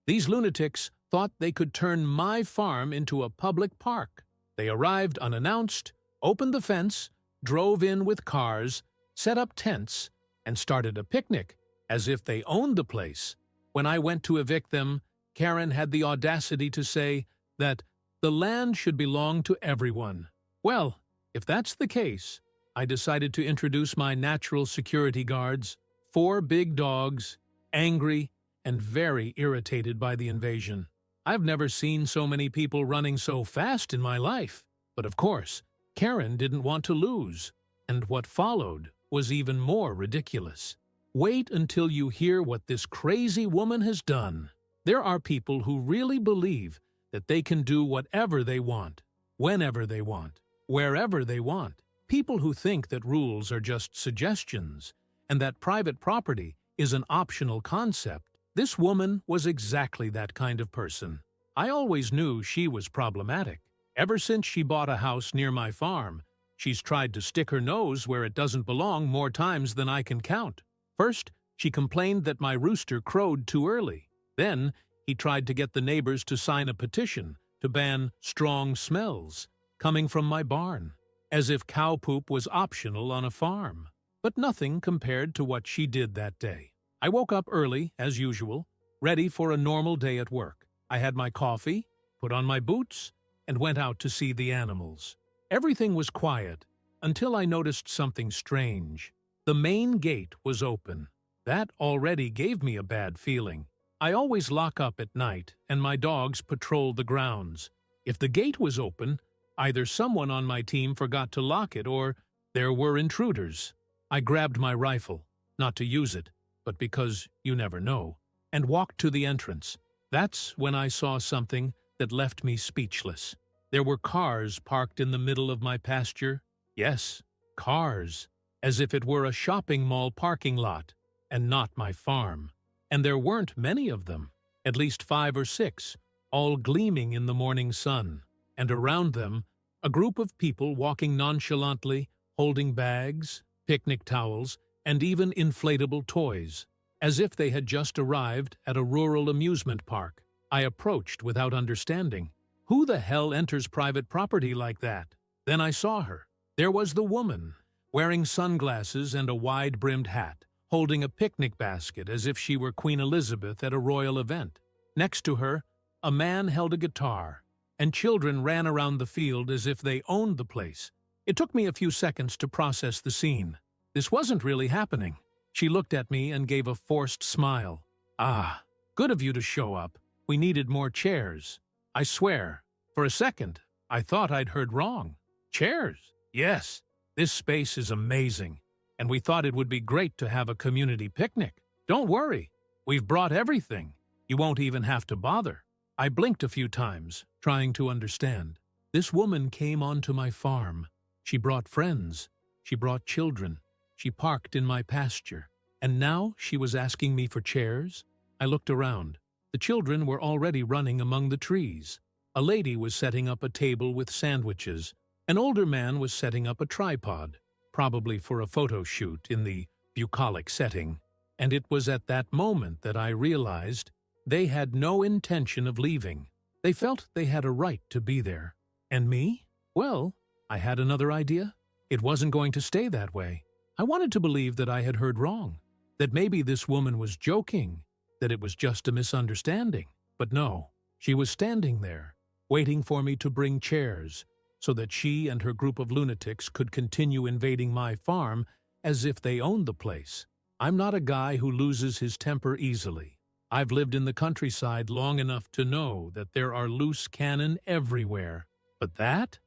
These lunatics thought they could turn my farm into a public park. They arrived unannounced, opened the fence, drove in with cars, set up tents, and started a picnic, as if they owned the place. When I went to evict them, Karen had the audacity to say that the land should belong to everyone. Well, if that's the case, I decided to introduce my natural security guards, 4 big dogs, angry and very irritated by the invasion. I've never seen so many people running so fast in my life. But of course, Karen didn't want to lose, and what followed was even more ridiculous. Wait until you hear what this crazy woman has done. There are people who really believe that they can do whatever they want, whenever they want, wherever they want. People who think that rules are just suggestions and that private property is an optional concept. This woman was exactly that kind of person. I always knew she was problematic. Ever since she bought a house near my farm, she's tried to stick her nose where it doesn't belong more times than I can count. First, she complained that my rooster crowed too early. Then, he tried to get the neighbors to sign a petition to ban strong smells coming from my barn, as if cow poop was optional on a farm. But nothing compared to what she did that day. I woke up early, as usual, ready for a normal day at work. I had my coffee, put on my boots, and went out to see the animals. Everything was quiet until I noticed something strange. The main gate was open. That already gave me a bad feeling. I always lock up at night, and my dogs patrol the grounds. If the gate was open, either someone on my team forgot to lock it or there were intruders. I grabbed my rifle, not to use it, but because you never know, and walked to the entrance. That's when I saw something that left me speechless. There were cars parked in the middle of my pasture. Yes, cars, as if it were a shopping mall parking lot, and not my farm. And there weren't many of them, at least 5 or 6, all gleaming in the morning sun. And around them, a group of people walking nonchalantly, holding bags, picnic towels, and even inflatable toys, as if they had just arrived at a rural amusement park. I approached without understanding. Who the hell enters private property like that? Then I saw her. There was the woman, wearing sunglasses and a wide-brimmed hat, holding a picnic basket as if she were Queen Elizabeth at a royal event. Next to her, a man held a guitar, and children ran around the field as if they owned the place. It took me a few seconds to process the scene. This wasn't really happening. She looked at me and gave a forced smile. Ah, good of you to show up. We needed more chairs. I swear, for a second, I thought I'd heard wrong. Chairs? Yes, this space is amazing, and we thought it would be great to have a community picnic. Don't worry, we've brought everything. You won't even have to bother. I blinked a few times, trying to understand. This woman came onto my farm. She brought friends. She brought children. She parked in my pasture. And now she was asking me for chairs? I looked around. The children were already running among the trees. A lady was setting up a table with sandwiches. An older man was setting up a tripod, probably for a photo shoot in the bucolic setting. And it was at that moment that I realized they had no intention of leaving. They felt they had a right to be there. And me? Well, I had another idea. It wasn't going to stay that way. I wanted to believe that I had heard wrong, that maybe this woman was joking, that it was just a misunderstanding. But no, she was standing there, waiting for me to bring chairs, so that she and her group of lunatics could continue invading my farm as if they owned the place. I'm not a guy who loses his temper easily. I've lived in the countryside long enough to know that there are loose cannon everywhere. But that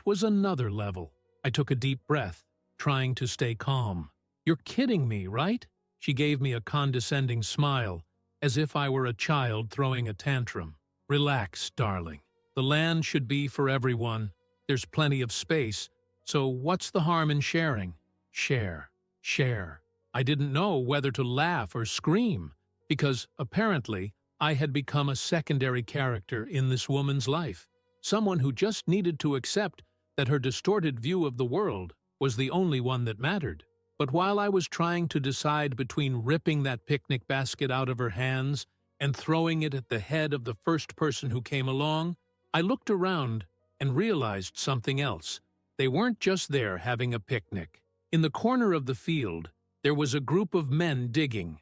was another level. I took a deep breath, trying to stay calm. You're kidding me, right? She gave me a condescending smile, as if I were a child throwing a tantrum. Relax, darling. The land should be for everyone. There's plenty of space, so what's the harm in sharing? Share. I didn't know whether to laugh or scream, because apparently I had become a secondary character in this woman's life, someone who just needed to accept that her distorted view of the world was the only one that mattered. But while I was trying to decide between ripping that picnic basket out of her hands and throwing it at the head of the first person who came along. I looked around and realized something else. They weren't just there having a picnic. In the corner of the field, there was a group of men digging.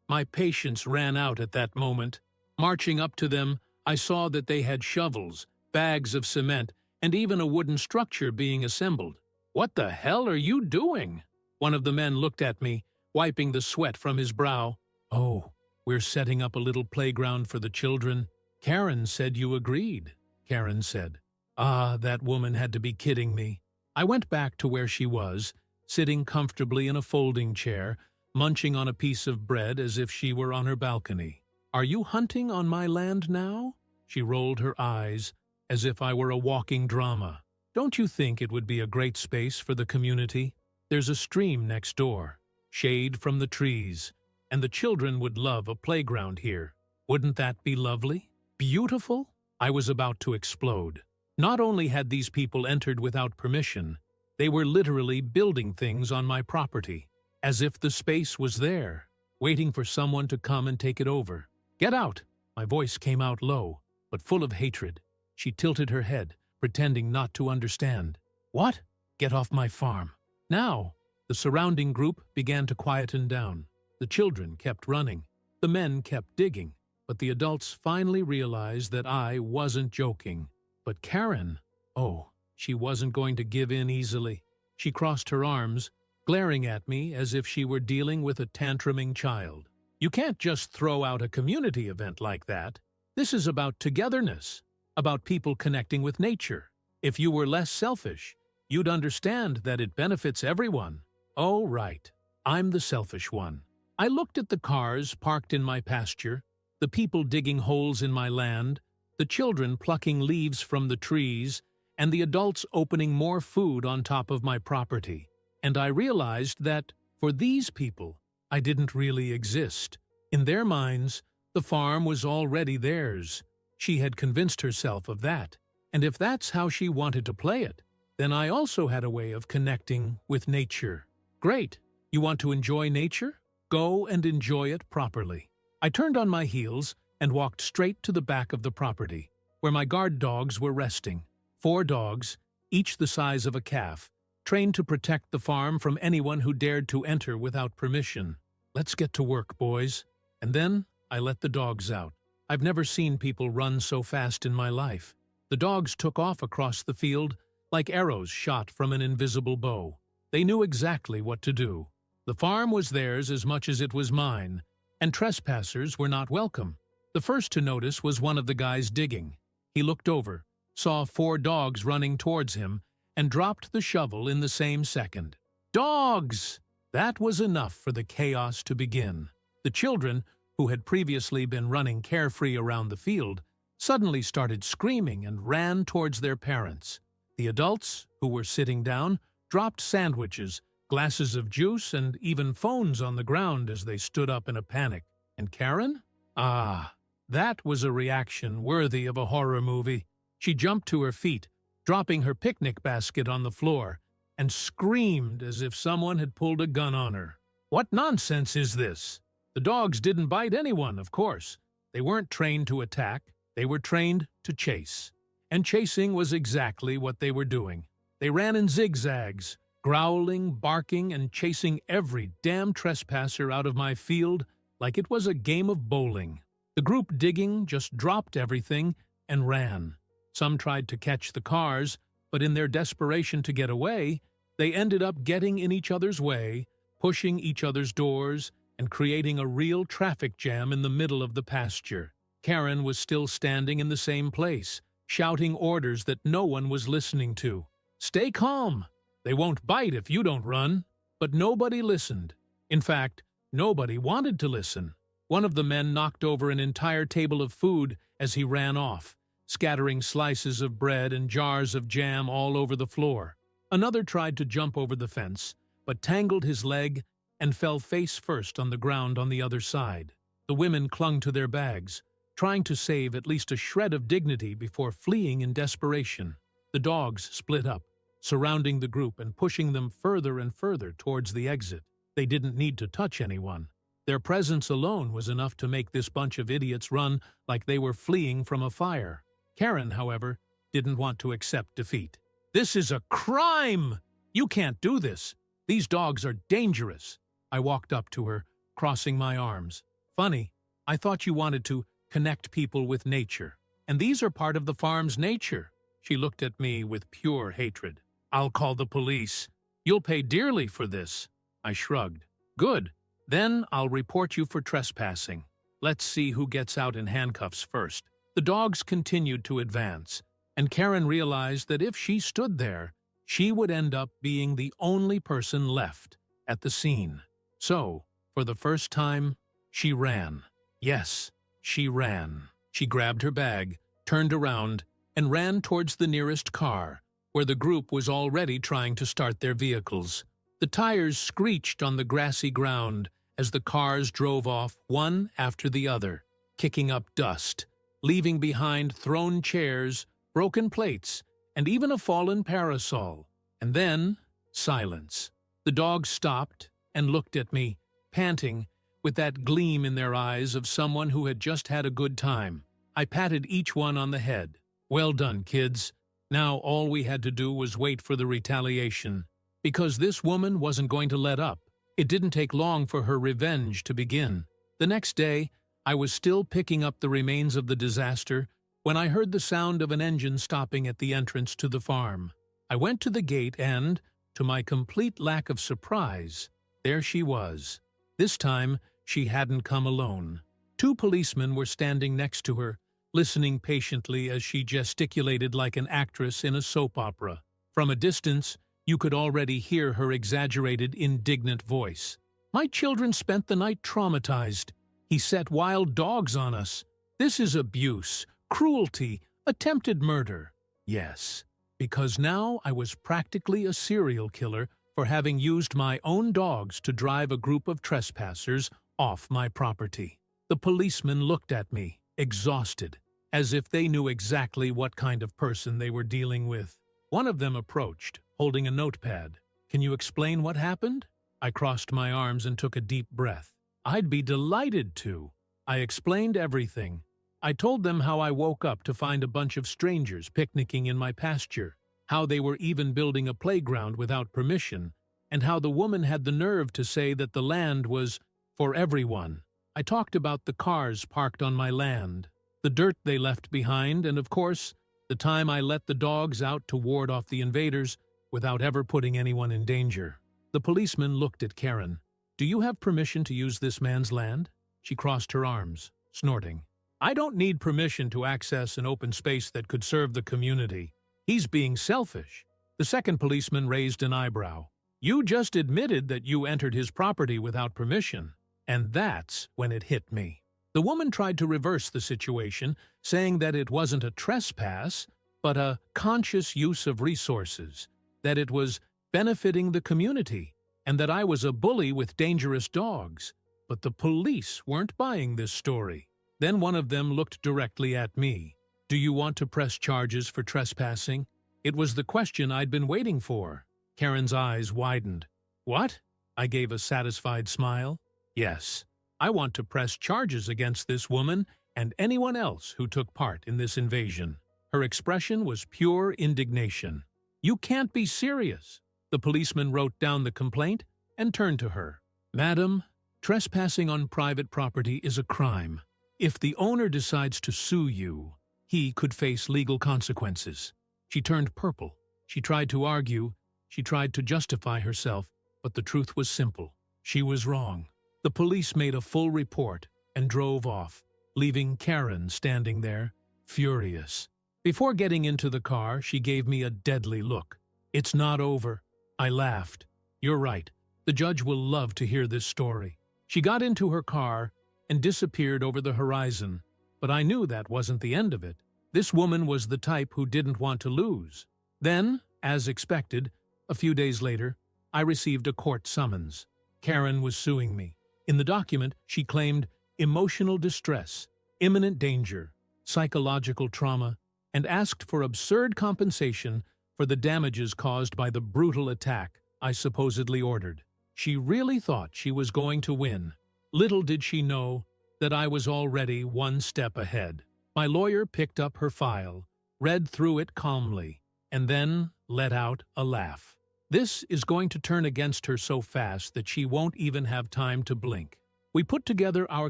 My patience ran out at that moment. Marching up to them, I saw that they had shovels, bags of cement, and even a wooden structure being assembled. "What the hell are you doing?" One of the men looked at me, wiping the sweat from his brow. "Oh, we're setting up a little playground for the children. Karen said you agreed," Karen said. Ah, that woman had to be kidding me. I went back to where she was, sitting comfortably in a folding chair, munching on a piece of bread as if she were on her balcony. "Are you hunting on my land now?" She rolled her eyes, as if I were a walking drama. "Don't you think it would be a great space for the community? There's a stream next door, shade from the trees, and the children would love a playground here. Wouldn't that be lovely? Beautiful?" I was about to explode. Not only had these people entered without permission, they were literally building things on my property, as if the space was there, waiting for someone to come and take it over. "Get out!" My voice came out low, but full of hatred. She tilted her head, pretending not to understand. "What? Get off my farm." Now, the surrounding group began to quieten down. The children kept running. The men kept digging. But the adults finally realized that I wasn't joking. But Karen, oh, she wasn't going to give in easily. She crossed her arms, glaring at me as if she were dealing with a tantruming child. "You can't just throw out a community event like that. This is about togetherness, about people connecting with nature. If you were less selfish, you'd understand that it benefits everyone." "Oh, right. I'm the selfish one." I looked at the cars parked in my pasture, the people digging holes in my land, the children plucking leaves from the trees, and the adults opening more food on top of my property. And I realized that, for these people, I didn't really exist. In their minds, the farm was already theirs. She had convinced herself of that. And if that's how she wanted to play it, then I also had a way of connecting with nature. Great! You want to enjoy nature? Go and enjoy it properly. I turned on my heels and walked straight to the back of the property, where my guard dogs were resting. 4 dogs, each the size of a calf, trained to protect the farm from anyone who dared to enter without permission. "Let's get to work, boys." And then I let the dogs out. I've never seen people run so fast in my life. The dogs took off across the field like arrows shot from an invisible bow. They knew exactly what to do. The farm was theirs as much as it was mine, and trespassers were not welcome. The first to notice was one of the guys digging. He looked over, saw 4 dogs running towards him, and dropped the shovel in the same second. Dogs! That was enough for the chaos to begin. The children, who had previously been running carefree around the field, suddenly started screaming and ran towards their parents. The adults, who were sitting down, dropped sandwiches, glasses of juice, and even phones on the ground as they stood up in a panic. And Karen? Ah, that was a reaction worthy of a horror movie. She jumped to her feet, dropping her picnic basket on the floor, and screamed as if someone had pulled a gun on her. "What nonsense is this?" The dogs didn't bite anyone, of course. They weren't trained to attack. They were trained to chase. And chasing was exactly what they were doing. They ran in zigzags, growling, barking, and chasing every damn trespasser out of my field like it was a game of bowling. The group digging just dropped everything and ran. Some tried to catch the cars, but in their desperation to get away, they ended up getting in each other's way, pushing each other's doors, and creating a real traffic jam in the middle of the pasture. Karen was still standing in the same place, shouting orders that no one was listening to. "Stay calm! They won't bite if you don't run." But nobody listened. In fact, nobody wanted to listen. One of the men knocked over an entire table of food as he ran off, scattering slices of bread and jars of jam all over the floor. Another tried to jump over the fence, but tangled his leg and fell face first on the ground on the other side. The women clung to their bags, trying to save at least a shred of dignity before fleeing in desperation. The dogs split up, surrounding the group and pushing them further and further towards the exit. They didn't need to touch anyone. Their presence alone was enough to make this bunch of idiots run like they were fleeing from a fire. Karen, however, didn't want to accept defeat. "This is a crime! You can't do this. These dogs are dangerous." I walked up to her, crossing my arms. "Funny, I thought you wanted to connect people with nature. And these are part of the farm's nature." She looked at me with pure hatred. "I'll call the police. You'll pay dearly for this." I shrugged. "Good. Then I'll report you for trespassing. Let's see who gets out in handcuffs first." The dogs continued to advance, and Karen realized that if she stood there, she would end up being the only person left at the scene. So, for the first time, she ran. Yes, she ran. She grabbed her bag, turned around, and ran towards the nearest car, where the group was already trying to start their vehicles. The tires screeched on the grassy ground as the cars drove off one after the other, kicking up dust, leaving behind thrown chairs, broken plates, and even a fallen parasol. And then, silence. The dogs stopped and looked at me, panting, with that gleam in their eyes of someone who had just had a good time. I patted each one on the head. "Well done, kids. Now all we had to do was wait for the retaliation. Because this woman wasn't going to let up. It didn't take long for her revenge to begin. The next day, I was still picking up the remains of the disaster when I heard the sound of an engine stopping at the entrance to the farm. I went to the gate and, to my complete lack of surprise, there she was. This time, she hadn't come alone. 2 policemen were standing next to her, listening patiently as she gesticulated like an actress in a soap opera. From a distance, you could already hear her exaggerated, indignant voice. "My children spent the night traumatized. He set wild dogs on us. This is abuse, cruelty, attempted murder." Yes, because now I was practically a serial killer for having used my own dogs to drive a group of trespassers off my property. The policemen looked at me, exhausted, as if they knew exactly what kind of person they were dealing with. One of them approached, holding a notepad. "Can you explain what happened?" I crossed my arms and took a deep breath. "I'd be delighted to." I explained everything. I told them how I woke up to find a bunch of strangers picnicking in my pasture, how they were even building a playground without permission, and how the woman had the nerve to say that the land was for everyone. I talked about the cars parked on my land, the dirt they left behind, and of course, the time I let the dogs out to ward off the invaders without ever putting anyone in danger. The policeman looked at Karen. "Do you have permission to use this man's land?" She crossed her arms, snorting. "I don't need permission to access an open space that could serve the community. He's being selfish." The second policeman raised an eyebrow. "You just admitted that you entered his property without permission." And that's when it hit me. The woman tried to reverse the situation, saying that it wasn't a trespass, but a conscious use of resources, that it was benefiting the community, and that I was a bully with dangerous dogs. But the police weren't buying this story. Then one of them looked directly at me. "Do you want to press charges for trespassing?" It was the question I'd been waiting for. Karen's eyes widened. "What?" I gave a satisfied smile. "Yes, I want to press charges against this woman and anyone else who took part in this invasion." Her expression was pure indignation. "You can't be serious." The policeman wrote down the complaint and turned to her. "Madam, trespassing on private property is a crime. If the owner decides to sue you, he could face legal consequences." She turned purple. She tried to argue. She tried to justify herself, but the truth was simple. She was wrong. The police made a full report and drove off, leaving Karen standing there, furious. Before getting into the car, she gave me a deadly look. "It's not over." I laughed. "You're right. The judge will love to hear this story." She got into her car and disappeared over the horizon, but I knew that wasn't the end of it. This woman was the type who didn't want to lose. Then, as expected, a few days later, I received a court summons. Karen was suing me. In the document, she claimed emotional distress, imminent danger, psychological trauma, and asked for absurd compensation for the damages caused by the brutal attack I supposedly ordered. She really thought she was going to win. Little did she know that I was already one step ahead. My lawyer picked up her file, read through it calmly, and then let out a laugh. This is going to turn against her so fast that she won't even have time to blink. We put together our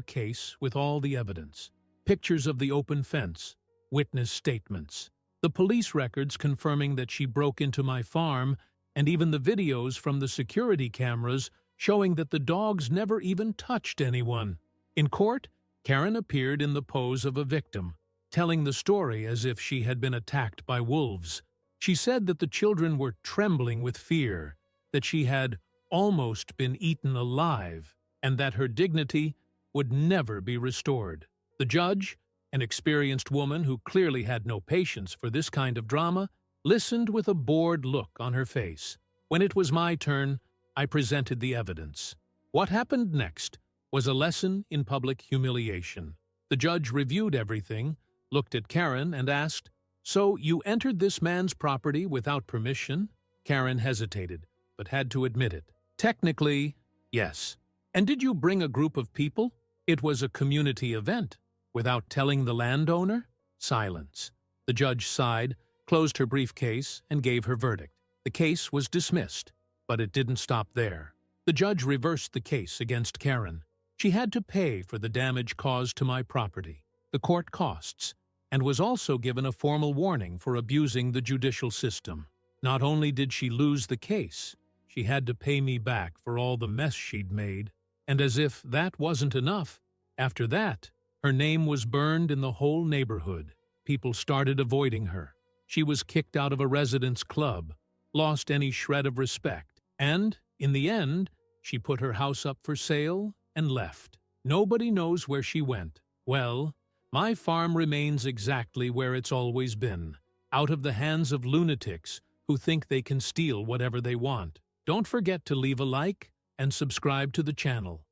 case with all the evidence, pictures of the open fence, witness statements, the police records confirming that she broke into my farm, and even the videos from the security cameras showing that the dogs never even touched anyone. In court, Karen appeared in the pose of a victim, telling the story as if she had been attacked by wolves. She said that the children were trembling with fear, that she had almost been eaten alive, and that her dignity would never be restored. The judge, an experienced woman who clearly had no patience for this kind of drama, listened with a bored look on her face. When it was my turn, I presented the evidence. What happened next was a lesson in public humiliation. The judge reviewed everything, looked at Karen, and asked, "So you entered this man's property without permission?" Karen hesitated, but had to admit it. "Technically, yes." "And did you bring a group of people? It was a community event. Without telling the landowner?" Silence. The judge sighed, closed her briefcase, and gave her verdict. The case was dismissed, but it didn't stop there. The judge reversed the case against Karen. She had to pay for the damage caused to my property, the court costs, and was also given a formal warning for abusing the judicial system. Not only did she lose the case, she had to pay me back for all the mess she'd made. And as if that wasn't enough, after that, her name was burned in the whole neighborhood. People started avoiding her. She was kicked out of a residence club, lost any shred of respect, and, in the end, she put her house up for sale and left. Nobody knows where she went. Well, my farm remains exactly where it's always been, out of the hands of lunatics who think they can steal whatever they want. Don't forget to leave a like and subscribe to the channel.